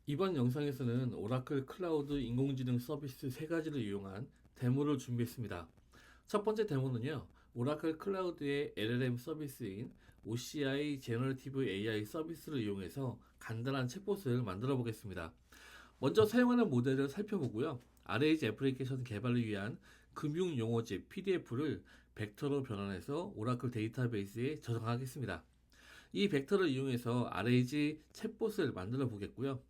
이번 영상에서는 오라클 클라우드 인공지능 서비스 세 가지를 이용한 데모를 준비했습니다. 첫 번째 데모는요, 오라클 클라우드의 LLM 서비스인 OCI 제너러티브 AI 서비스를 이용해서 간단한 챗봇을 만들어 보겠습니다. 먼저 사용하는 모델을 살펴보고요. RH 애플리케이션 개발을 위한 금융 용어집 PDF를 벡터로 변환해서 오라클 데이터베이스에 저장하겠습니다. 이 벡터를 이용해서 RH 챗봇을 만들어 보겠고요.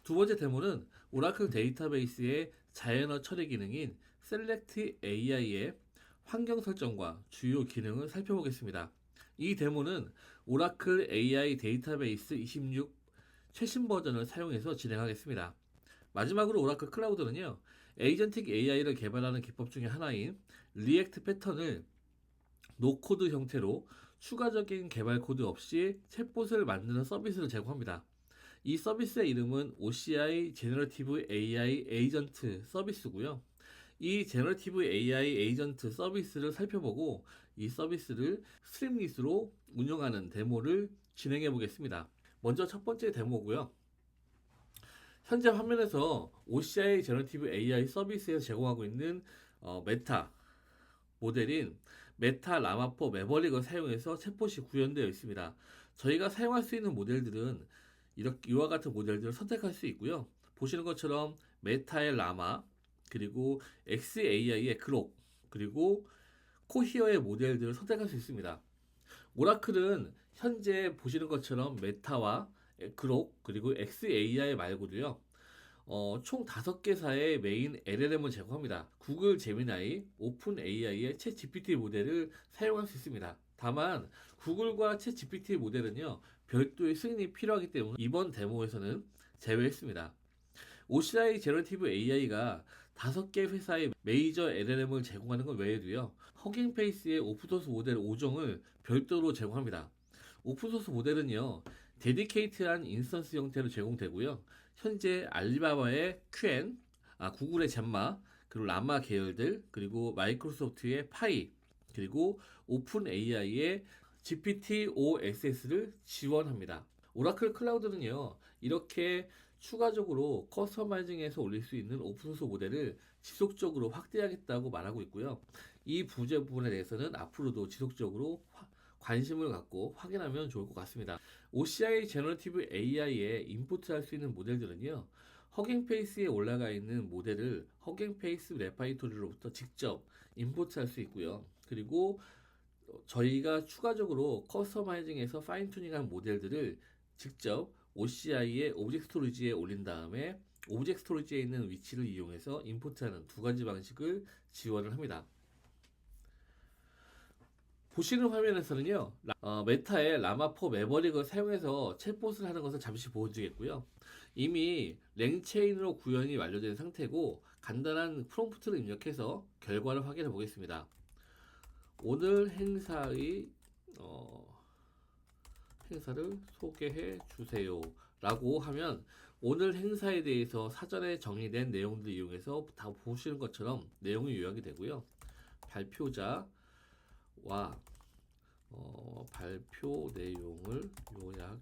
두 번째 데모는 오라클 데이터베이스의 자연어 처리 기능인 Select AI의 환경 설정과 주요 기능을 살펴보겠습니다. 이 데모는 오라클 AI 데이터베이스 26 최신 버전을 사용해서 진행하겠습니다. 마지막으로 오라클 클라우드는요, 에이전틱 AI를 개발하는 기법 중에 하나인 리액트 패턴을 노코드 형태로 추가적인 개발 코드 없이 챗봇을 만드는 서비스를 제공합니다. 이 서비스의 이름은 OCI 제너러티브 AI 에이전트 서비스고요. 이 제너러티브 AI 에이전트 서비스를 살펴보고 이 서비스를 스트림릿으로 운영하는 데모를 진행해 보겠습니다. 먼저 첫 번째 데모고요. 현재 화면에서 OCI 제너러티브 AI 서비스에서 제공하고 있는 메타 모델인 메타 라마4 매버릭을 사용해서 챗봇이 구현되어 있습니다. 저희가 사용할 수 있는 모델들은 이렇게 이와 같은 모델들을 선택할 수 있고요. 보시는 것처럼 메타의 라마, 그리고 XAI의 그록, 그리고 코히어의 모델들을 선택할 수 있습니다. 오라클은 현재 보시는 것처럼 메타와 그록, 그리고 XAI 말고도요. 총 5개사의 메인 LLM을 제공합니다. 구글 제미나이, 오픈 AI의 챗 GPT 모델을 사용할 수 있습니다. 다만 구글과 챗 GPT 모델은요, 별도의 승인이 필요하기 때문에 이번 데모에서는 제외했습니다. OCI 제너티브 AI가 5개 회사의 메이저 LLM을 제공하는 것 외에도요, 허깅페이스의 오픈소스 모델 5종을 별도로 제공합니다. 오픈소스 모델은요, 데디케이트한 인스턴스 형태로 제공되고요. 현재 알리바바의 QN, 구글의 잼마, 그리고 라마 계열들, 그리고 마이크로소프트의 파이, 그리고 오픈 AI의 GPT-5SS를 지원합니다. 오라클 클라우드는요, 이렇게 추가적으로 커스터마이징해서 올릴 수 있는 오픈소스 모델을 지속적으로 확대하겠다고 말하고 있고요. 이 부분에 대해서는 앞으로도 지속적으로 관심을 갖고 확인하면 좋을 것 같습니다. OCI 제너러티브 AI에 인포트할 수 있는 모델들은요, 허깅페이스에 올라가 있는 모델을 허깅페이스 레파이토리로부터 직접 인포트할 수 있고요. 그리고 저희가 추가적으로 커스터마이징해서 파인튜닝한 모델들을 직접 OCI의 오브젝트 스토리지에 올린 다음에 오브젝트 스토리지에 있는 위치를 이용해서 인포트하는 두 가지 방식을 지원을 합니다. 보시는 화면에서는요, 메타의 라마4 매버릭을 사용해서 챗봇을 하는 것을 잠시 보여주겠고요. 이미 랭체인으로 구현이 완료된 상태고 간단한 프롬프트를 입력해서 결과를 확인해 보겠습니다. 오늘 행사를 소개해 주세요 라고 하면 오늘 행사에 대해서 사전에 정리된 내용들을 이용해서 다 보시는 것처럼 내용이 요약이 되고요. 발표자와 발표 내용을 요약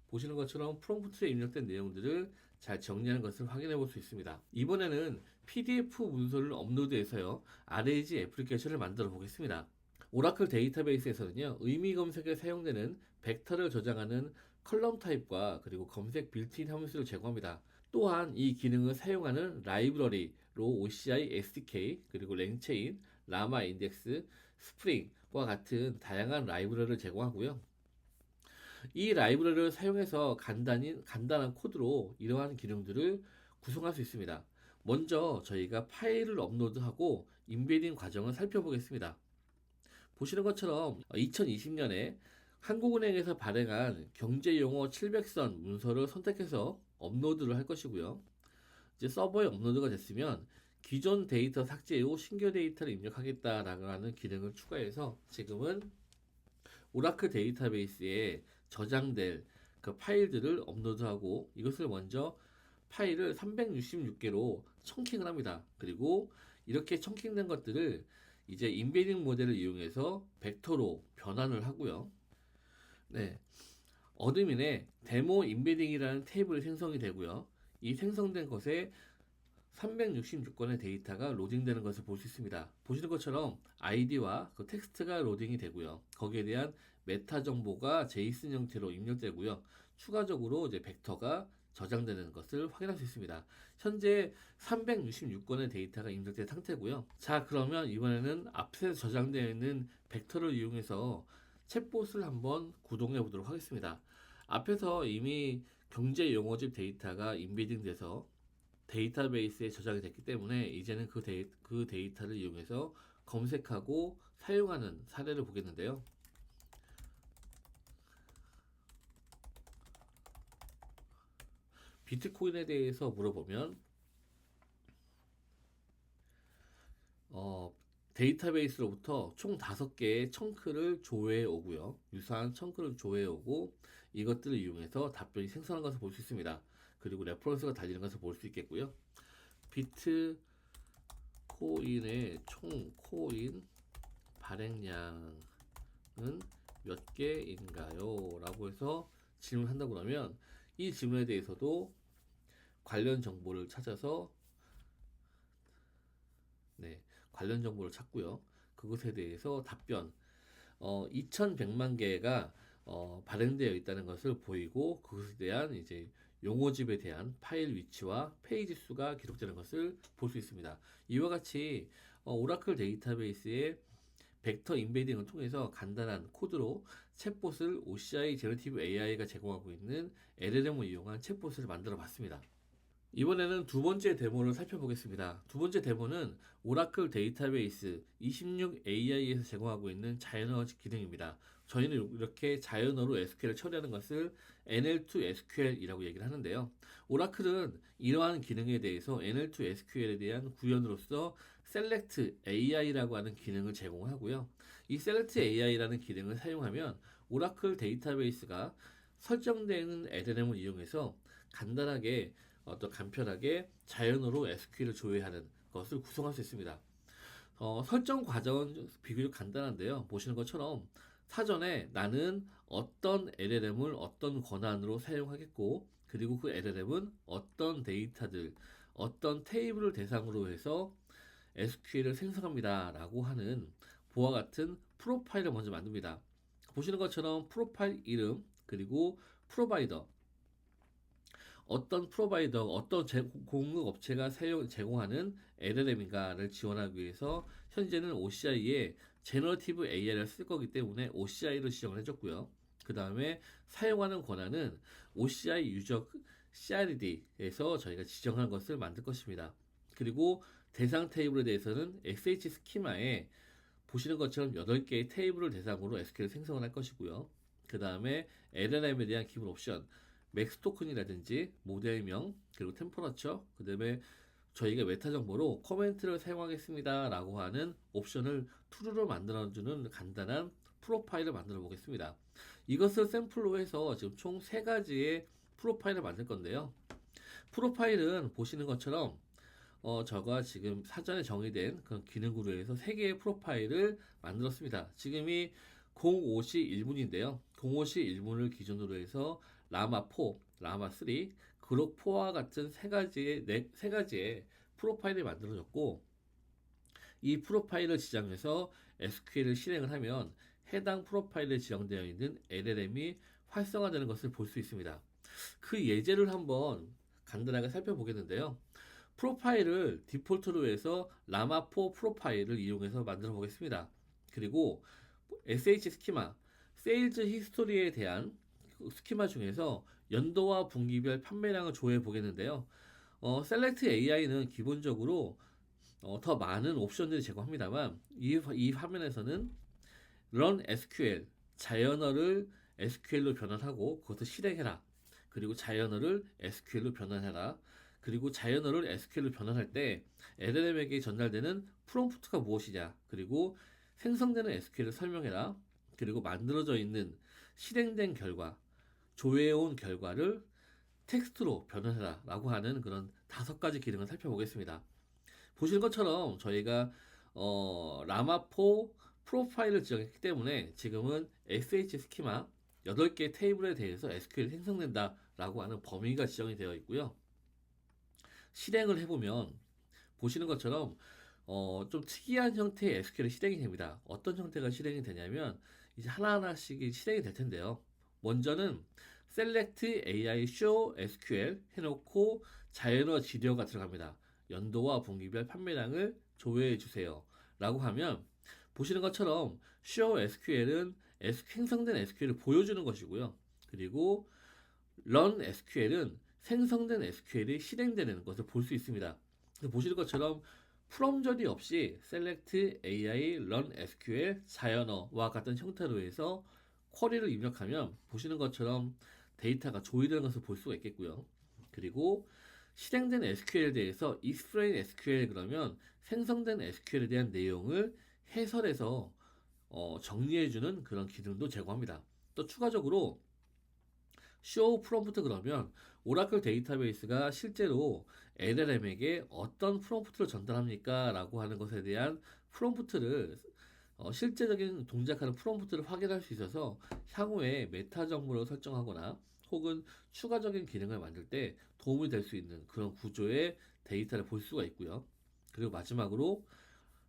보시는 것처럼 프롬프트에 입력된 내용들을 잘 정리하는 것을 확인해 볼 수 있습니다. 이번에는 PDF 문서를 업로드해서요, RH 애플리케이션을 만들어 보겠습니다. 오라클 데이터베이스에서는요, 의미 검색에 사용되는 벡터를 저장하는 컬럼 타입과 그리고 검색 빌트인 함수를 제공합니다. 또한 이 기능을 사용하는 라이브러리로 OCI SDK, 그리고 랭체인, 라마 인덱스, 스프링과 같은 다양한 라이브러리를 제공하고요. 이 라이브러리를 사용해서 간단한 코드로 이러한 기능들을 구성할 수 있습니다. 먼저 저희가 파일을 업로드하고 인베딩 과정을 살펴보겠습니다. 보시는 것처럼 2020년에 한국은행에서 발행한 경제용어 700선 문서를 선택해서 업로드를 할 것이고요. 이제 서버에 업로드가 됐으면 기존 데이터 삭제 후 신규 데이터를 입력하겠다라는 기능을 추가해서 지금은 오라클 데이터베이스에 저장될 그 파일들을 업로드하고 이것을 먼저 파일을 366개로 청킹을 합니다. 그리고 이렇게 청킹된 것들을 이제 인베딩 모델을 이용해서 벡터로 변환을 하고요. 네, 어드민의 데모 임베딩이라는 테이블이 생성이 되고요. 이 생성된 것에 366건의 데이터가 로딩되는 것을 볼 수 있습니다. 보시는 것처럼 아이디와 그 텍스트가 로딩이 되고요. 거기에 대한 메타 정보가 제이슨 형태로 입력되고요. 추가적으로 이제 벡터가 저장되는 것을 확인할 수 있습니다. 현재 366건의 데이터가 입력된 상태고요. 자, 그러면 이번에는 앞서 저장되어 있는 벡터를 이용해서 챗봇을 한번 구동해 보도록 하겠습니다. 앞에서 이미 경제 용어집 데이터가 인베딩 돼서 데이터베이스에 저장이 됐기 때문에 이제는 그 데이터를 이용해서 검색하고 사용하는 사례를 보겠는데요. 비트코인에 대해서 물어보면 어, 데이터베이스로부터 총 5개의 청크를 조회해 오고요. 유사한 청크를 조회해 오고 이것들을 이용해서 답변이 생성한 것을 볼 수 있습니다. 그리고 레퍼런스가 달리는 것을 볼 수 있겠고요. 비트코인의 총 코인 발행량은 몇 개인가요? 라고 해서 질문한다고 하면 이 질문에 대해서도 관련 정보를 찾아서 네, 관련 정보를 찾고요. 그것에 대해서 답변 2100만 개가 발행되어 있다는 것을 보이고 그것에 대한 이제 용어집에 대한 파일 위치와 페이지 수가 기록되는 것을 볼 수 있습니다. 이와 같이 오라클 데이터베이스의 벡터 인베딩을 통해서 간단한 코드로 챗봇을 OCI 제너티브 AI가 제공하고 있는 LLM을 이용한 챗봇을 만들어 봤습니다. 이번에는 두 번째 데모를 살펴보겠습니다. 두 번째 데모는 오라클 데이터베이스 26AI에서 제공하고 있는 자연어 기능입니다. 저희는 이렇게 자연어로 SQL을 처리하는 것을 NL2 SQL이라고 얘기를 하는데요. 오라클은 이러한 기능에 대해서 NL2 SQL에 대한 구현으로서 Select AI라고 하는 기능을 제공하고요. 이 Select AI라는 기능을 사용하면 오라클 데이터베이스가 설정되는 LLM을 이용해서 간단하게 간편하게 자연어로 SQL을 조회하는 것을 구성할 수 있습니다. 설정 과정은 비교적 간단한데요. 보시는 것처럼 사전에 나는 어떤 LLM을 어떤 권한으로 사용하겠고, 그리고 그 LLM은 어떤 데이터들, 어떤 테이블을 대상으로 해서 SQL을 생성합니다. 라고 하는 보와 같은 프로파일을 먼저 만듭니다. 보시는 것처럼 프로파일 이름, 그리고 프로바이더, 어떤 프로바이더, 어떤 공급 업체가 제공하는 LLM인가를 지원하기 위해서 현재는 OCI에 제너티브 AI를 쓸 거기 때문에 OCI로 지정을 해줬고요. 그 다음에 사용하는 권한은 OCI 유저 CRD에서 저희가 지정한 것을 만들 것입니다. 그리고 대상 테이블에 대해서는 SH 스키마에 보시는 것처럼 8개의 테이블을 대상으로 SQL 생성을 할 것이고요. 그 다음에 LLM에 대한 기본 옵션, 맥스 토큰이라든지 모델명, 그리고 템퍼러처, 그 다음에 저희가 메타 정보로 코멘트를 사용하겠습니다 라고 하는 옵션을 투루로 만들어주는 간단한 프로파일을 만들어 보겠습니다. 이것을 샘플로 해서 지금 총 3가지의 프로파일을 만들 건데요. 프로파일은 보시는 것처럼 저가 지금 사전에 정의된 그런 기능으로 해서 3개의 프로파일을 만들었습니다. 지금이 05시 1분인데요. 05시 1분을 기준으로 해서 라마4, 라마3, 그록4와 같은 세 가지의 프로파일을 만들어졌고, 이 프로파일을 지정해서 SQL을 실행을 하면 해당 프로파일에 지정되어 있는 LLM이 활성화되는 것을 볼 수 있습니다. 그 예제를 한번 간단하게 살펴보겠는데요. 프로파일을 디폴트로 해서 라마4 프로파일을 이용해서 만들어 보겠습니다. 그리고 SH 스키마, 세일즈 히스토리에 대한 스키마 중에서 연도와 분기별 판매량을 조회해 보겠는데요. 셀렉트 AI는 기본적으로 더 많은 옵션들을 제공합니다만 이 화면에서는 Run SQL, 자연어를 SQL로 변환하고 그것을 실행해라. 그리고 자연어를 SQL로 변환해라. 그리고 자연어를 SQL로 변환할 때 LLM에게 전달되는 프롬프트가 무엇이냐. 그리고 생성되는 SQL을 설명해라. 그리고 만들어져 있는 실행된 결과, 조회해온 결과를 텍스트로 변환해라 라고 하는 그런 5가지 기능을 살펴보겠습니다. 보시는 것처럼 저희가 라마4 프로파일을 지정했기 때문에 지금은 SH 스키마, 8개의 테이블에 대해서 SQL이 생성된다라고 하는 범위가 지정이 되어 있고요. 실행을 해보면 보시는 것처럼 좀 특이한 형태의 SQL이 실행이 됩니다. 어떤 형태가 실행이 되냐면 이제 하나하나씩 실행이 될 텐데요. 먼저는 select AI show SQL 해놓고 자연어 지려가 들어갑니다. 연도와 분기별 판매량을 조회해 주세요. 라고 하면 보시는 것처럼 show SQL은 생성된 SQL을 보여주는 것이고요. 그리고 run SQL은 생성된 SQL이 실행되는 것을 볼 수 있습니다. 보시는 것처럼 프롬절이 없이 select AI run SQL 자연어와 같은 형태로 해서 쿼리를 입력하면 보시는 것처럼 데이터가 조회되는 것을 볼 수가 있겠고요. 그리고 실행된 SQL에 대해서 explain SQL 그러면 생성된 SQL에 대한 내용을 해설해서 정리해주는 그런 기능도 제공합니다. 또 추가적으로 show 프롬프트 그러면 오라클 데이터베이스가 실제로 LLM에게 어떤 프롬프트를 전달합니까? 라고 하는 것에 대한 프롬프트를 실제적인 동작하는 프롬프트를 확인할 수 있어서 향후에 메타 정보를 설정하거나 혹은 추가적인 기능을 만들 때 도움이 될 수 있는 그런 구조의 데이터를 볼 수가 있고요. 그리고 마지막으로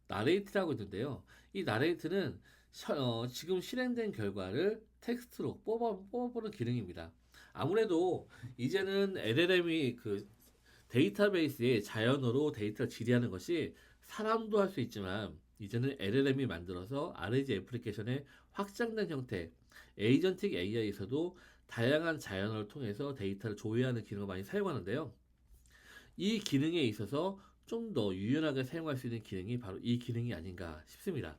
나레이트라고 있는데요. 이 나레이트는 지금 실행된 결과를 텍스트로 뽑아보는 기능입니다. 아무래도 이제는 LLM이 그 데이터베이스에 자연어로 데이터를 질의하는 것이 사람도 할 수 있지만 이제는 LLM이 만들어서 RAG 애플리케이션의 확장된 형태 에이전틱 AI에서도 다양한 자연어를 통해서 데이터를 조회하는 기능을 많이 사용하는데요. 이 기능에 있어서 좀 더 유연하게 사용할 수 있는 기능이 바로 이 기능이 아닌가 싶습니다.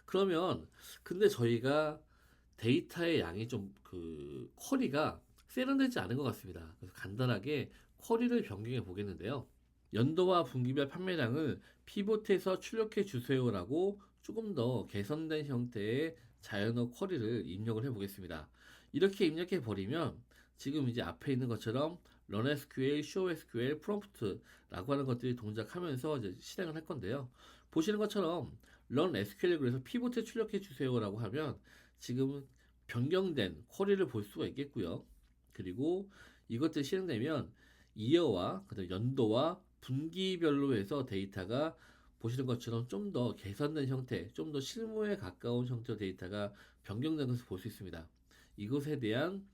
그러면 근데 저희가 데이터의 양이 좀 그 쿼리가 세련되지 않은 것 같습니다. 그래서 간단하게 쿼리를 변경해 보겠는데요. 연도와 분기별 판매량을 피봇에서 출력해 주세요라고 조금 더 개선된 형태의 자연어 쿼리를 입력을 해 보겠습니다. 이렇게 입력해 버리면 지금 이제 앞에 있는 것처럼 run SQL, show SQL, prompt라고 하는 것들이 동작하면서 이제 실행을 할 건데요. 보시는 것처럼 run SQL 그래서 피봇에 출력해 주세요라고 하면 지금 변경된 쿼리를 볼 수가 있겠고요. 그리고 이것들이 실행되면 이어와 그다음 연도와 분기별로 해서 데이터가 보시는 것처럼 좀 더 개선된 형태, 좀 더 실무에 가까운 형태의 데이터가 변경된 것을 볼 수 있습니다. 이것에 대한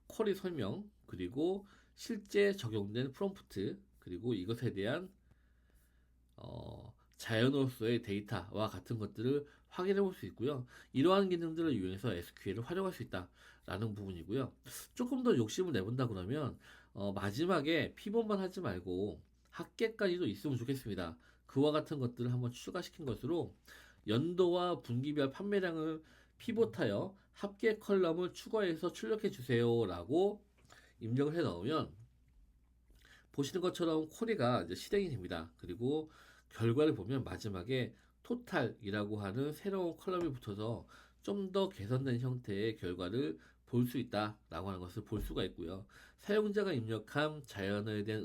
쿼리 설명, 그리고 실제 적용된 프롬프트, 그리고 이것에 대한 자연어로서의 데이터와 같은 것들을 확인해 볼 수 있고요. 이러한 기능들을 이용해서 SQL을 활용할 수 있다라는 부분이고요. 조금 더 욕심을 내본다 그러면 마지막에 피벗만 하지 말고 합계까지도 있으면 좋겠습니다. 그와 같은 것들을 한번 추가시킨 것으로 연도와 분기별 판매량을 피봇하여 합계 컬럼을 추가해서 출력해 주세요라고 입력을 해 넣으면 보시는 것처럼 쿼리가 이제 실행이 됩니다. 그리고 결과를 보면 마지막에 토탈이라고 하는 새로운 컬럼이 붙어서 좀 더 개선된 형태의 결과를 볼 수 있다라고 하는 것을 볼 수가 있고요. 사용자가 입력한 자연어에 대한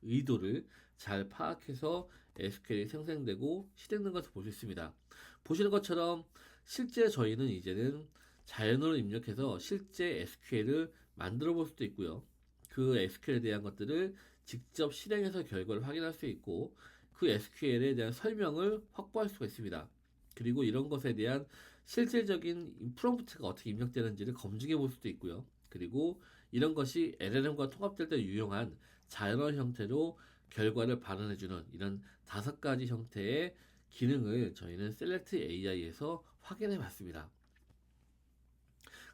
의도를 잘 파악해서 SQL이 생성되고 실행된 것을 볼 수 있습니다. 보시는 것처럼 실제 저희는 이제는 자연어를 입력해서 실제 SQL을 만들어 볼 수도 있고요. 그 SQL에 대한 것들을 직접 실행해서 결과를 확인할 수 있고 그 SQL에 대한 설명을 확보할 수가 있습니다. 그리고 이런 것에 대한 실질적인 프롬프트가 어떻게 입력되는지를 검증해 볼 수도 있고요. 그리고 이런 것이 LLM과 통합될 때 유용한 자연어 형태로 결과를 반환해주는 이런 5가지 형태의 기능을 저희는 Select AI에서 확인해 봤습니다.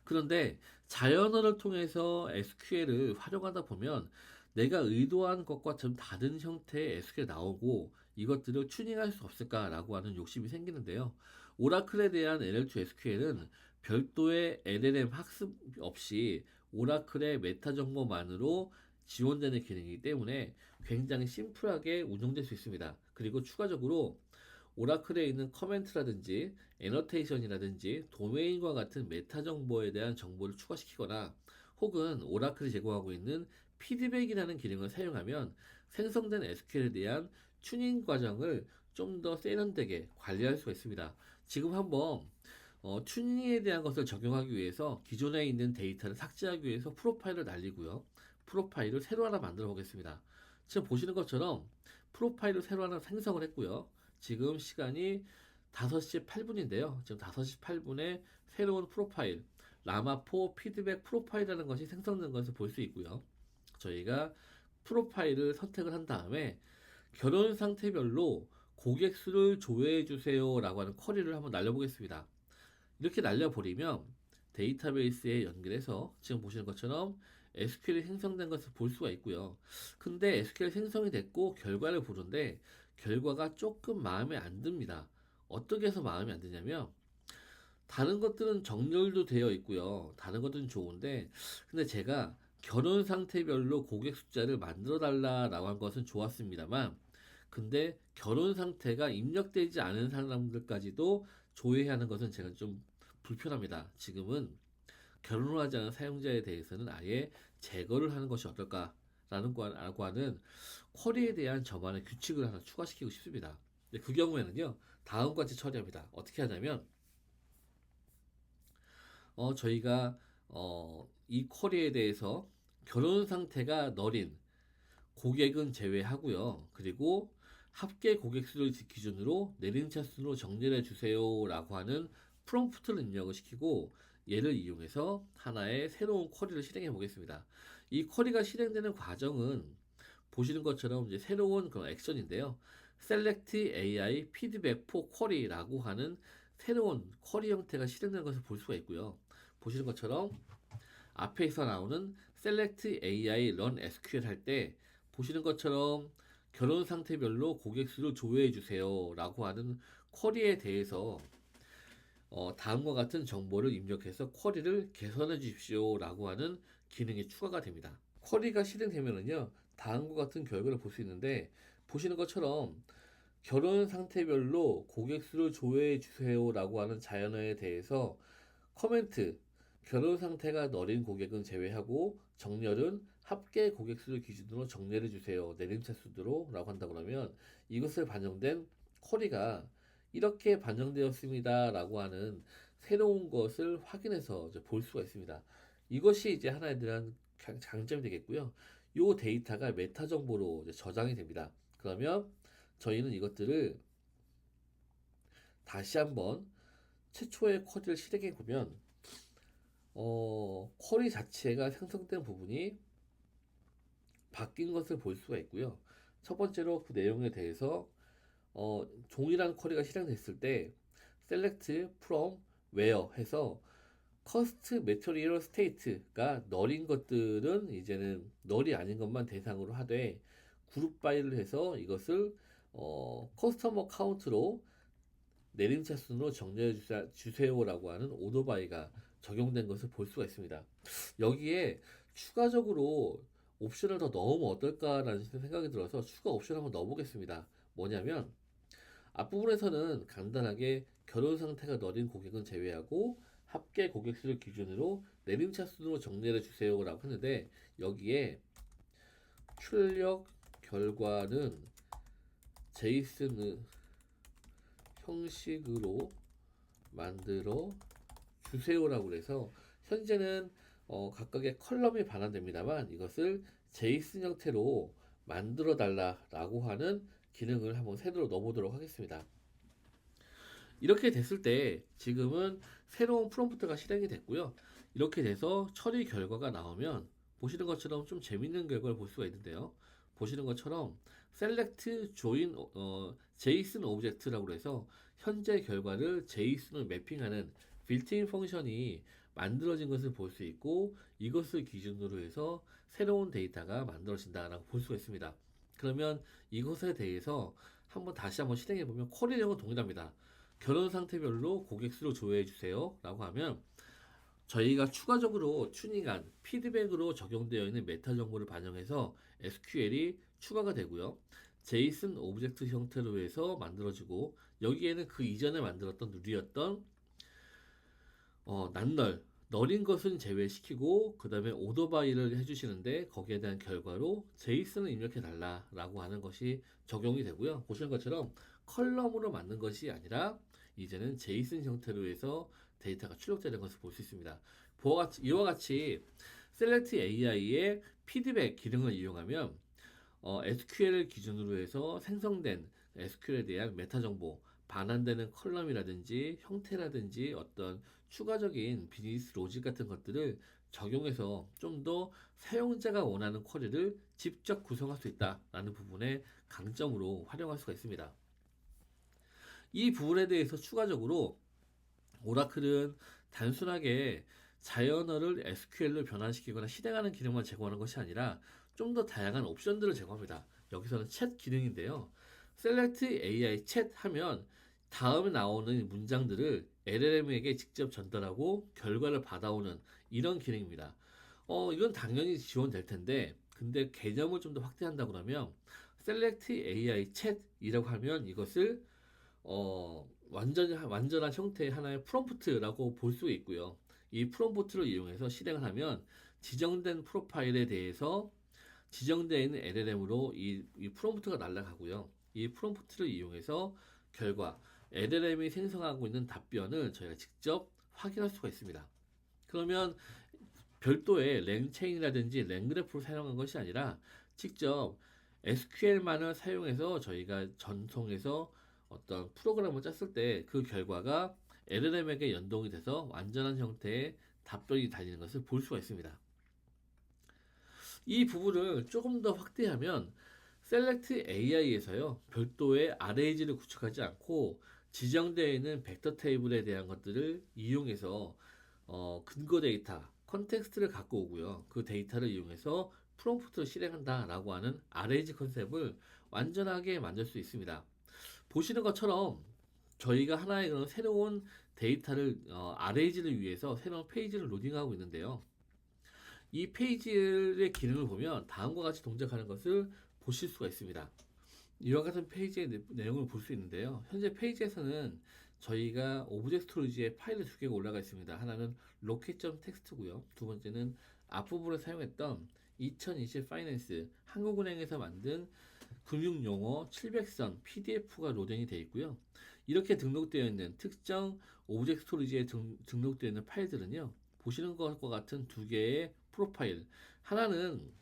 그런데 자연어를 통해서 SQL을 활용하다 보면 내가 의도한 것과 좀 다른 형태의 SQL이 나오고 이것들을 튜닝할 수 없을까라고 하는 욕심이 생기는데요. 오라클에 대한 LL2 SQL은 별도의 LLM 학습 없이 오라클의 메타 정보만으로 지원되는 기능이기 때문에 굉장히 심플하게 운영될 수 있습니다. 그리고 추가적으로 오라클에 있는 커멘트라든지 애너테이션이라든지 도메인과 같은 메타 정보에 대한 정보를 추가시키거나 혹은 오라클이 제공하고 있는 피드백이라는 기능을 사용하면 생성된 SQL에 대한 튜닝 과정을 좀 더 세련되게 관리할 수가 있습니다. 지금 한번 튜닝에 대한 것을 적용하기 위해서 기존에 있는 데이터를 삭제하기 위해서 프로파일을 날리고요. 프로파일을 새로 하나 만들어 보겠습니다. 지금 보시는 것처럼 프로파일을 새로 하나 생성을 했고요. 지금 시간이 5시 8분인데요. 지금 5시 8분에 새로운 프로파일, 라마포 피드백 프로파일이라는 것이 생성된 것을 볼 수 있고요. 저희가 프로파일을 선택을 한 다음에 결혼 상태별로 고객 수를 조회해 주세요 라고 하는 쿼리를 한번 날려보겠습니다. 이렇게 날려버리면 데이터베이스에 연결해서 지금 보시는 것처럼 SQL이 생성된 것을 볼 수가 있고요. 근데 SQL 생성이 됐고 결과를 보는데 결과가 조금 마음에 안 듭니다. 어떻게 해서 마음에 안 드냐면 다른 것들은 정렬도 되어 있고요. 다른 것들은 좋은데 근데 제가 결혼 상태별로 고객 숫자를 만들어 달라라고 한 것은 좋았습니다만 근데 결혼 상태가 입력되지 않은 사람들까지도 조회해야 하는 것은 제가 좀 불편합니다. 지금은 결혼을 하지 않은 사용자에 대해서는 아예 제거를 하는 것이 어떨까라는 라고 하는 쿼리에 대한 저만의 규칙을 하나 추가시키고 싶습니다. 그 경우에는요, 다음과 같이 처리합니다. 어떻게 하냐면, 저희가, 이 쿼리에 대해서 결혼 상태가 너린 고객은 제외하고요. 그리고 합계 고객 수를 기준으로 내림차 순으로 정렬해 주세요라고 하는 프롬프트를 입력을 시키고 얘를 이용해서 하나의 새로운 쿼리를 실행해 보겠습니다. 이 쿼리가 실행되는 과정은 보시는 것처럼 이제 새로운 그런 액션인데요. Select AI Feedback for Query라고 하는 새로운 쿼리 형태가 실행되는 것을 볼 수가 있고요. 보시는 것처럼 앞에서 나오는 Select AI Run SQL 할 때 보시는 것처럼 결혼 상태별로 고객 수를 조회해 주세요 라고 하는 쿼리에 대해서 다음과 같은 정보를 입력해서 쿼리를 개선해 주십시오 라고 하는 기능이 추가가 됩니다. 쿼리가 실행되면은요 다음과 같은 결과를 볼 수 있는데 보시는 것처럼 결혼 상태별로 고객 수를 조회해 주세요 라고 하는 자연어에 대해서 커멘트 결혼 상태가 너린 고객은 제외하고 정렬은 합계 고객 수를 기준으로 정렬해 주세요. 내림차 순으로 라고 한다 그러면 이것을 반영된 쿼리가 이렇게 반영되었습니다. 라고 하는 새로운 것을 확인해서 이제 볼 수가 있습니다. 이것이 이제 하나에 대한 장점이 되겠고요. 이 데이터가 메타 정보로 이제 저장이 됩니다. 그러면 저희는 이것들을 다시 한번 최초의 쿼리를 실행해 보면 쿼리 자체가 생성된 부분이 바뀐 것을 볼 수가 있고요. 첫 번째로 그 내용에 대해서 동일한 쿼리가 실행됐을 때 select from where 해서 cost material state가 널인 것들은 이제는 널이 아닌 것만 대상으로 하되 그룹 바이를 해서 이것을 커스터머 카운트로 내림차 순으로 정렬해 주세요라고 하는 오더 바이가 적용된 것을 볼 수가 있습니다. 여기에 추가적으로 옵션을 더 넣으면 어떨까라는 생각이 들어서 추가 옵션 한번 넣어보겠습니다. 뭐냐면 앞부분에서는 간단하게 결혼 상태가 너린 고객은 제외하고 합계 고객 수를 기준으로 내림차 순으로 정렬해 주세요라고 하는데 여기에 출력 결과는 제이슨 형식으로 만들어 주세요라고 해서 현재는 각각의 컬럼이 반환됩니다만 이것을 제이슨 형태로 만들어 달라라고 하는 기능을 한번 새로 넣어보도록 하겠습니다. 이렇게 됐을 때 지금은 새로운 프롬프트가 실행이 됐고요. 이렇게 돼서 처리 결과가 나오면 보시는 것처럼 좀 재밌는 결과를 볼 수가 있는데요. 보시는 것처럼 select join JSON object라고 해서 현재 결과를 JSON을 매핑하는 빌트인 펑션이 만들어진 것을 볼 수 있고 이것을 기준으로 해서 새로운 데이터가 만들어진다라고 볼 수가 있습니다. 그러면 이것에 대해서 다시 한번 실행해 보면 쿼리 내용은 동일합니다. 결혼 상태별로 고객 수를 조회해 주세요 라고 하면 저희가 추가적으로 튜닝한 피드백으로 적용되어 있는 메타 정보를 반영해서 SQL이 추가가 되고요. JSON 오브젝트 형태로 해서 만들어지고 여기에는 그 이전에 만들었던 누리였던 널인 것은 제외시키고 그 다음에 오더바이를 해주시는데 거기에 대한 결과로 제이슨을 입력해 달라라고 하는 것이 적용이 되고요. 보시는 것처럼 컬럼으로 만든 것이 아니라 이제는 제이슨 형태로 해서 데이터가 출력되는 것을 볼 수 있습니다. 이와 같이 Select AI의 피드백 기능을 이용하면 SQL을 기준으로 해서 생성된 SQL에 대한 메타 정보, 반환되는 컬럼이라든지 형태라든지 어떤 추가적인 비즈니스 로직 같은 것들을 적용해서 좀 더 사용자가 원하는 쿼리를 직접 구성할 수 있다라는 부분의 강점으로 활용할 수가 있습니다. 이 부분에 대해서 추가적으로 오라클은 단순하게 자연어를 SQL로 변환시키거나 실행하는 기능만 제공하는 것이 아니라 좀 더 다양한 옵션들을 제공합니다. 여기서는 챗 기능인데요. Select AI 챗 하면 다음에 나오는 문장들을 LLM에게 직접 전달하고 결과를 받아오는 이런 기능입니다. 이건 당연히 지원될 텐데, 근데 개념을 좀 더 확대한다 그러면 Select AI 챗이라고 하면 이것을 완전한 형태의 하나의 프롬프트라고 볼 수 있고요. 이 프롬프트를 이용해서 실행을 하면 지정된 프로파일에 대해서 지정되어 있는 LLM으로 이 프롬프트가 날아가고요. 이 프롬프트를 이용해서 결과 LLM이 생성하고 있는 답변을 저희가 직접 확인할 수가 있습니다. 그러면 별도의 랭체인이라든지 랭그래프를 사용한 것이 아니라 직접 SQL만을 사용해서 저희가 전송해서 어떤 프로그램을 짰을 때 그 결과가 LLM에게 연동이 돼서 완전한 형태의 답변이 달리는 것을 볼 수가 있습니다. 이 부분을 조금 더 확대하면 Select AI에서요 별도의 RAG를 구축하지 않고 지정되어 있는 벡터 테이블에 대한 것들을 이용해서 근거 데이터, 컨텍스트를 갖고 오고요. 그 데이터를 이용해서 프롬프트를 실행한다라고 하는 RAG 컨셉을 완전하게 만들 수 있습니다. 보시는 것처럼 저희가 하나의 그런 새로운 데이터를 RAG를 위해서 새로운 페이지를 로딩하고 있는데요. 이 페이지의 기능을 보면 다음과 같이 동작하는 것을 보실 수가 있습니다. 이와 같은 페이지의 내용을 볼 수 있는데요. 현재 페이지에서는 저희가 오브젝트 스토리지에 파일이 두 개가 올라가 있습니다. 하나는 로켓.txt고요. 두 번째는 앞부분에 사용했던 2020 파이낸스 한국은행에서 만든 금융용어 700선 PDF가 로딩이 되어 있고요. 이렇게 등록되어 있는 특정 오브젝트 스토리지에 등록되어 있는 파일들은요. 보시는 것과 같은 두 개의 프로파일. 하나는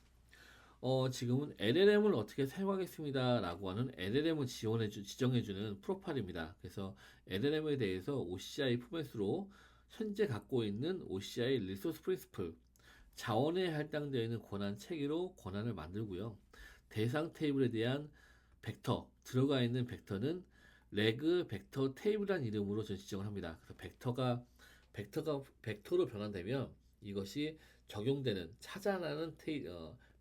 지금은 LLM을 어떻게 사용하겠습니다 라고 하는 LLM을 지정해주는 프로파일입니다. 그래서 LLM에 대해서 OCI 포맷으로 현재 갖고 있는 OCI 리소스 프린시플 자원에 할당되어 있는 권한 체계로 권한을 만들고요. 대상 테이블에 대한 벡터, 들어가 있는 벡터는 레그 벡터 테이블이라는 이름으로 지정을 합니다. 그래서 벡터로 변환되면 이것이 적용되는 찾아나는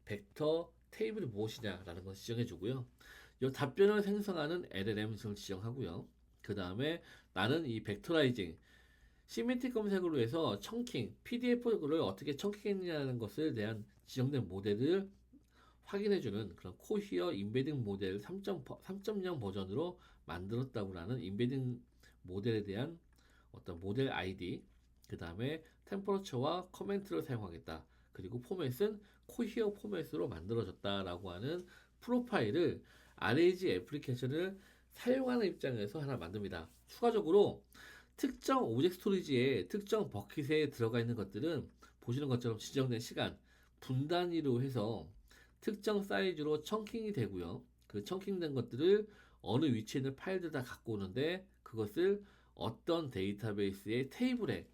벡터 테이블이 무엇이냐라는 것을 지정해 주고요. 이 답변을 생성하는 LLM을 지정하고요. 그 다음에 나는 이 벡터라이징 시메틱 검색으로 해서 청킹, PDF를 어떻게 청킹했느냐는 것을 대한 지정된 모델을 확인해주는 그런 코히어 인베딩 모델 3.0 버전으로 만들었다고 하는 인베딩 모델에 대한 어떤 모델 아이디, 그 다음에 템퍼러처와 커멘트를 사용하겠다. 그리고 포맷은 코히어 포맷으로 만들어졌다라고 하는 프로파일을 RAG 애플리케이션을 사용하는 입장에서 하나 만듭니다. 추가적으로 특정 오브젝트 스토리지에 특정 버킷에 들어가 있는 것들은 보시는 것처럼 지정된 시간, 분 단위로 해서 특정 사이즈로 청킹이 되고요. 그 청킹된 것들을 어느 위치에 있는 파일들 다 갖고 오는데 그것을 어떤 데이터베이스의 테이블에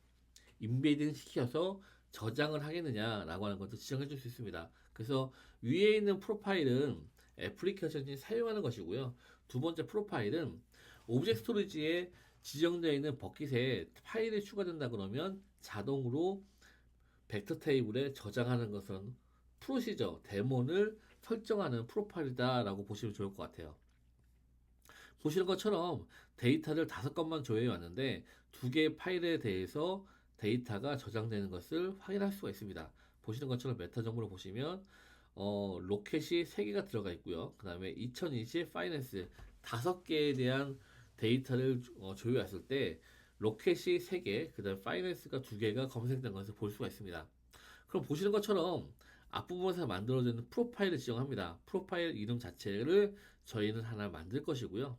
인베딩 시켜서 저장을 하겠느냐라고 하는 것도 지정해 줄 수 있습니다. 그래서 위에 있는 프로파일은 애플리케이션이 사용하는 것이고요. 두 번째 프로파일은 오브젝트 스토리지에 지정되어 있는 버킷에 파일이 추가된다 그러면 자동으로 벡터 테이블에 저장하는 것은 프로시저, 데몬을 설정하는 프로파일이다라고 보시면 좋을 것 같아요. 보시는 것처럼 데이터를 5건만 조회해 왔는데 2개의 파일에 대해서 데이터가 저장되는 것을 확인할 수가 있습니다. 보시는 것처럼 메타 정보를 보시면 로켓이 3개가 들어가 있고요. 그 다음에 2020 파이낸스 5개에 대한 데이터를 조회했을 때 로켓이 3개, 그 다음에 파이낸스가 2개가 검색된 것을 볼 수가 있습니다. 그럼 보시는 것처럼 앞부분에서 만들어지는 프로파일을 지정합니다. 프로파일 이름 자체를 저희는 하나 만들 것이고요.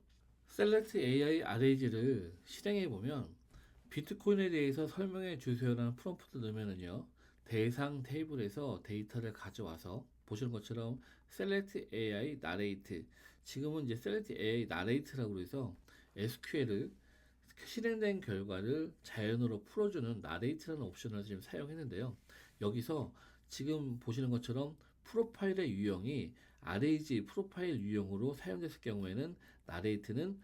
Select AI RAG를 실행해 보면 비트코인에 대해서 설명해 주세요라는 프롬프트 넣으면은요, 대상 테이블에서 데이터를 가져와서 보시는 것처럼 select AI narrate, 지금은 이제 select AI narrate라고 해서 SQL을 실행된 결과를 자연어로 풀어주는 narrate라는 옵션을 지금 사용했는데요. 여기서 지금 보시는 것처럼 프로파일의 유형이 RAG 프로파일 유형으로 사용됐을 경우에는 narrate는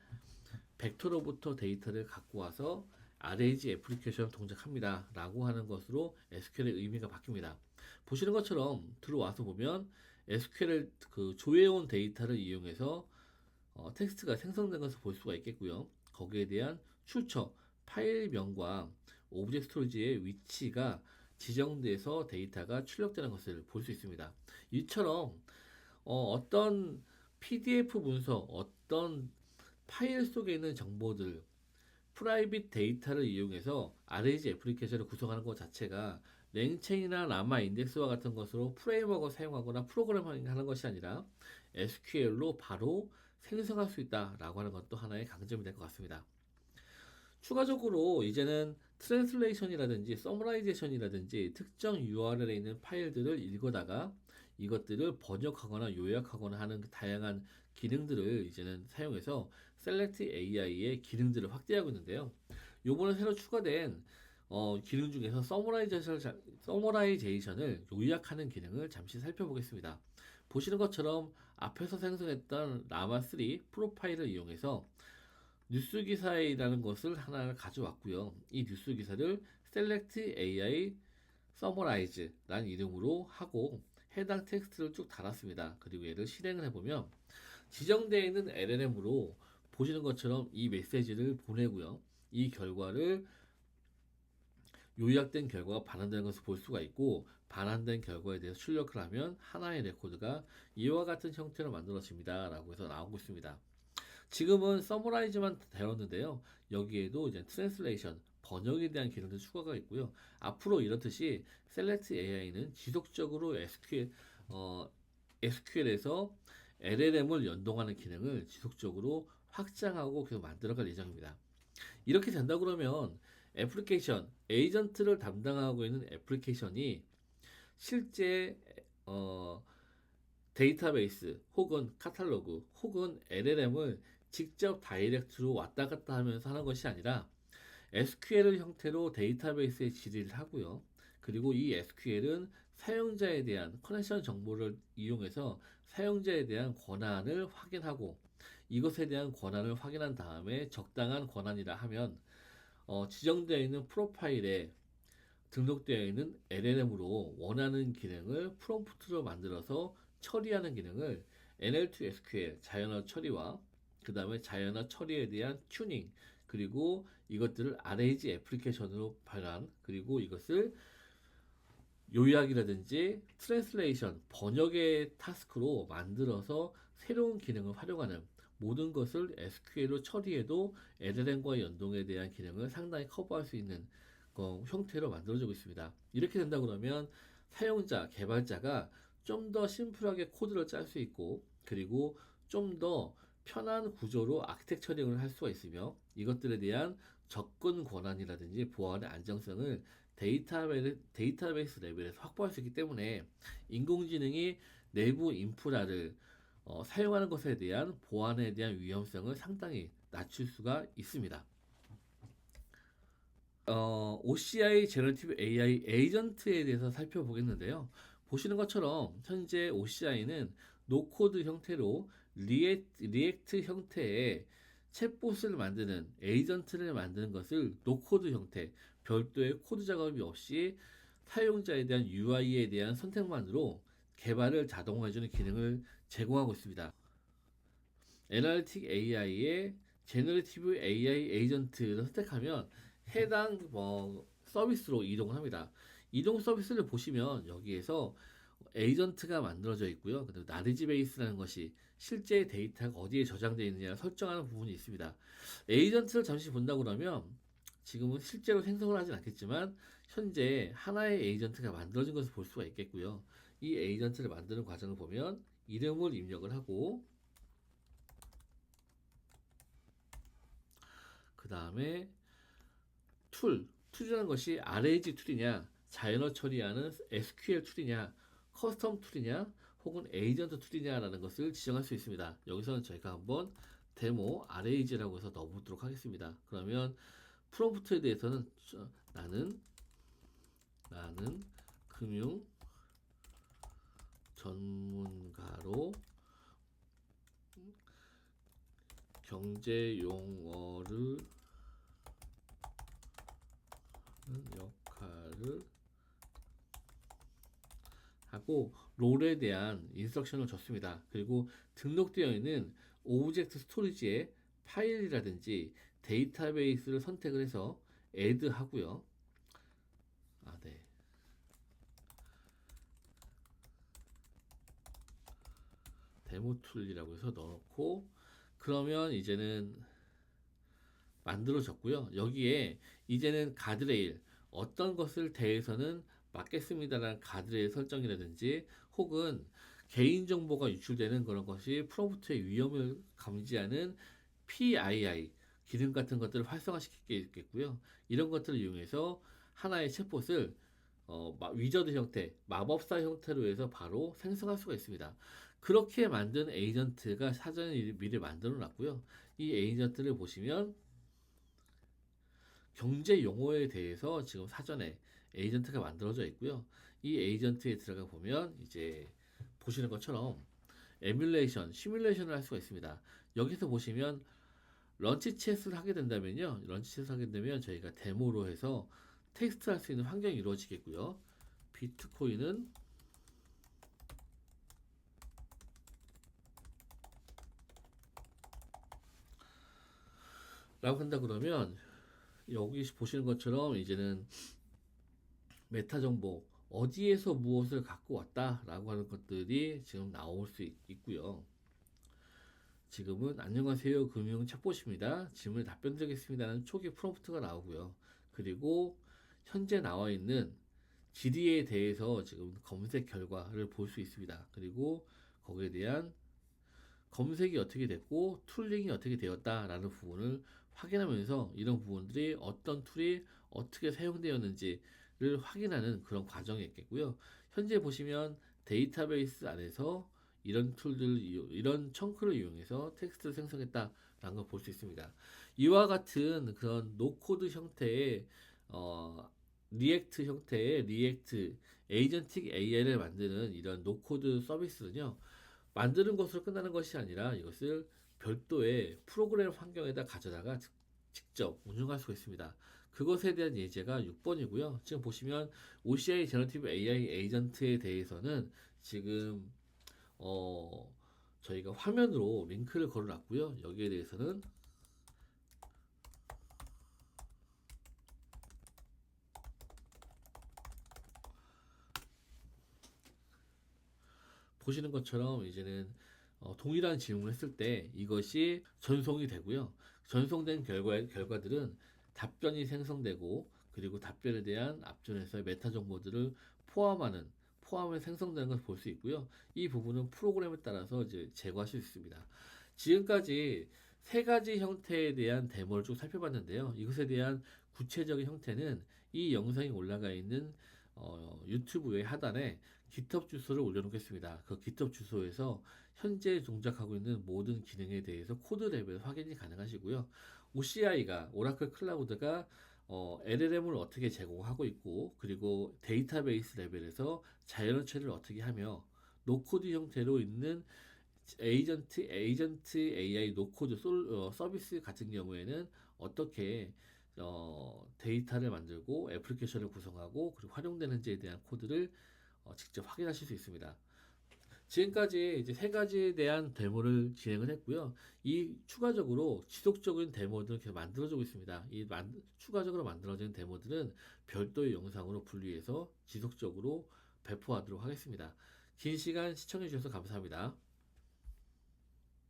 벡터로부터 데이터를 갖고 와서 RAG 애플리케이션 동작합니다 라고 하는 것으로 SQL의 의미가 바뀝니다. 보시는 것처럼 들어와서 보면 SQL을 그 조회해온 데이터를 이용해서 텍스트가 생성된 것을 볼 수가 있겠고요. 거기에 대한 출처, 파일명과 오브젝트 스토리지의 위치가 지정돼서 데이터가 출력되는 것을 볼 수 있습니다. 이처럼 어떤 PDF 문서, 어떤 파일 속에 있는 정보들, 프라이빗 데이터를 이용해서 RAG 애플리케이션을 구성하는 것 자체가 랭체인이나 라마 인덱스와 같은 것으로 프레임워크를 사용하거나 프로그래밍 하는 것이 아니라 SQL로 바로 생성할 수 있다라고 하는 것도 하나의 강점이 될 것 같습니다. 추가적으로 이제는 트랜슬레이션이라든지 서머라이제이션이라든지 특정 URL에 있는 파일들을 읽어다가 이것들을 번역하거나 요약하거나 하는 다양한 기능들을 이제는 사용해서 Select AI의 기능들을 확대하고 있는데요. 요번에 새로 추가된 기능 중에서 서머라이제이션을 요약하는 기능을 잠시 살펴보겠습니다. 보시는 것처럼 앞에서 생성했던 라마3 프로파일을 이용해서 뉴스 기사라는 것을 하나 가져왔고요. 이 뉴스 기사를 Select AI Summarize라는 이름으로 하고 해당 텍스트를 쭉 달았습니다. 그리고 얘를 실행을 해보면 지정되어 있는 LLM으로 보시는 것처럼 이 메시지를 보내고요. 이 결과를 요약된 결과가 반환되는 것을 볼 수가 있고, 반환된 결과에 대해서 출력을 하면 하나의 레코드가 이와 같은 형태로 만들어집니다 라고 해서 나오고 있습니다. 지금은 서머라이즈만 다뤘는데요. 여기에도 이제 트랜슬레이션, 번역에 대한 기능도 추가가 있고요. 앞으로 이렇듯이 셀렉트 AI는 지속적으로 SQL에서 LLM을 연동하는 기능을 지속적으로 확장하고 계속 만들어갈 예정입니다. 이렇게 된다 그러면 애플리케이션, 에이전트를 담당하고 있는 애플리케이션이 실제 데이터베이스 혹은 카탈로그 혹은 LLM을 직접 다이렉트로 왔다 갔다 하면서 하는 것이 아니라 SQL 형태로 데이터베이스에 질의를 하고요. 그리고 이 SQL은 사용자에 대한 커넥션 정보를 이용해서 사용자에 대한 권한을 확인하고 이것에 대한 권한을 확인한 다음에 적당한 권한이라 하면 지정되어 있는 프로파일에 등록되어 있는 LLM으로 원하는 기능을 프롬프트로 만들어서 처리하는 기능을 NL2 SQL 자연어 처리와 그 다음에 자연어 처리에 대한 튜닝 그리고 이것들을 RAG 애플리케이션으로 발간 그리고 이것을 요약이라든지 트랜슬레이션 번역의 타스크로 만들어서 새로운 기능을 활용하는 모든 것을 SQL로 처리해도 LLM과 연동에 대한 기능을 상당히 커버할 수 있는 형태로 만들어지고 있습니다. 이렇게 된다 그러면 사용자, 개발자가 좀 더 심플하게 코드를 짤 수 있고 그리고 좀 더 편한 구조로 아키텍처링을 할 수가 있으며 이것들에 대한 접근 권한이라든지 보안의 안정성을 데이터베이스 레벨에서 확보할 수 있기 때문에 인공지능이 내부 인프라를 사용하는 것에 대한 보안에 대한 위험성을 상당히 낮출 수가 있습니다. OCI 제너티브 AI 에이전트에 대해서 살펴보겠는데요. 보시는 것처럼 현재 OCI는 노코드 형태로 리액트 형태의 챗봇을 만드는 에이전트를 만드는 것을 노코드 형태, 별도의 코드 작업이 없이 사용자에 대한 UI에 대한 선택만으로 개발을 자동화해주는 기능을 제공하고 있습니다. 애널리틱 AI의 제너레티브 AI 에이전트를 선택하면 해당 서비스로 이동을 합니다. 이동 서비스를 보시면 여기에서 에이전트가 만들어져 있고요. 그다음에 나리지 베이스라는 것이 실제 데이터가 어디에 저장되어 있느냐 설정하는 부분이 있습니다. 에이전트를 잠시 본다 그러면 지금은 실제로 생성을 하진 않겠지만 현재 하나의 에이전트가 만들어진 것을 볼 수가 있겠고요. 이 에이전트를 만드는 과정을 보면 이름을 입력을 하고 그 다음에 툴이라는 것이 RAG 툴이냐, 자연어 처리하는 SQL 툴이냐, 커스텀 툴이냐, 혹은 에이전트 툴이냐라는 것을 지정할 수 있습니다. 여기서는 저희가 한번 데모 RAG라고 해서 넣어보도록 하겠습니다. 그러면 프롬프트에 대해서는 나는 금융 전문가로 경제 용어를 역할을 하고 롤에 대한 인스트럭션을 줬습니다. 그리고 등록되어 있는 오브젝트 스토리지에 파일이라든지 데이터베이스를 선택을 해서 add 하고요. 네. 데모 툴이라고 해서 넣어놓고 그러면 이제는 만들어졌고요. 여기에 이제는 가드레일 어떤 것을 대해서는 막겠습니다라는 가드레일 설정이라든지 혹은 개인정보가 유출되는 그런 것이 프롬프트의 위험을 감지하는 PII 기능 같은 것들을 활성화시키겠고요. 이런 것들을 이용해서 하나의 챗봇을 위저드 형태, 마법사 형태로 해서 바로 생성할 수가 있습니다. 그렇게 만든 에이전트가 사전에 미리 만들어 놨고요. 이 에이전트를 보시면 경제 용어에 대해서 지금 사전에 에이전트가 만들어져 있고요. 이 에이전트에 들어가 보면 이제 보시는 것처럼 에뮬레이션, 시뮬레이션을 할 수가 있습니다. 여기서 보시면 런치 챗을 하게 된다면요. 런치 챗을 하게 되면 저희가 데모로 해서 테스트 할 수 있는 환경이 이루어지겠고요. 비트코인은 라고 한다 그러면 여기 보시는 것처럼 이제는 메타 정보 어디에서 무엇을 갖고 왔다라고 하는 것들이 지금 나올 수 있고요. 지금은 안녕하세요 금융 챗봇입니다. 질문에 답변 드리겠습니다는 초기 프롬프트가 나오고요. 그리고 현재 나와 있는 GD에 대해서 지금 검색 결과를 볼 수 있습니다. 그리고 거기에 대한 검색이 어떻게 됐고 툴링이 어떻게 되었다라는 부분을 확인하면서 이런 부분들이 어떤 툴이 어떻게 사용되었는지를 확인하는 그런 과정이 있겠고요. 현재 보시면 데이터베이스 안에서 이런 이런 청크를 이용해서 텍스트를 생성했다라는 걸 볼 수 있습니다. 이와 같은 그런 노코드 형태의 리액트 형태의 리액트 에이전틱 AI를 만드는 이런 노코드 서비스는요. 만드는 것으로 끝나는 것이 아니라 이것을 별도의 프로그램 환경에다 가져다가 직접 운영할 수가 있습니다. 그것에 대한 예제가 6번이고요. 지금 보시면 OCI 제너티브 AI 에이전트에 대해서는 지금 저희가 화면으로 링크를 걸어놨고요. 여기에 대해서는 보시는 것처럼 이제는 동일한 질문을 했을 때 이것이 전송이 되고요. 전송된 결과들은 답변이 생성되고 그리고 답변에 대한 앞전에서의 메타 정보들을 포함해 생성되는 것을 볼 수 있고요. 이 부분은 프로그램에 따라서 이제 제거할 수 있습니다. 지금까지 세 가지 형태에 대한 데모를 쭉 살펴봤는데요. 이것에 대한 구체적인 형태는 이 영상이 올라가 있는 유튜브의 하단에 GitHub 주소를 올려놓겠습니다. 그 GitHub 주소에서 현재 동작하고 있는 모든 기능에 대해서 코드 레벨 확인이 가능하시고요. OCI가 오라클 클라우드가 LLM을 어떻게 제공하고 있고 그리고 데이터베이스 레벨에서 자연어 처리를 어떻게 하며 노코드 형태로 있는 에이전트 AI 노코드 서비스 같은 경우에는 어떻게 데이터를 만들고 애플리케이션을 구성하고 그리고 활용되는지에 대한 코드를 직접 확인하실 수 있습니다. 지금까지 이제 세 가지에 대한 데모를 진행을 했고요. 이 추가적으로 지속적인 데모들은 계속 만들어지고 있습니다. 추가적으로 만들어진 데모들은 별도의 영상으로 분리해서 지속적으로 배포하도록 하겠습니다. 긴 시간 시청해 주셔서 감사합니다.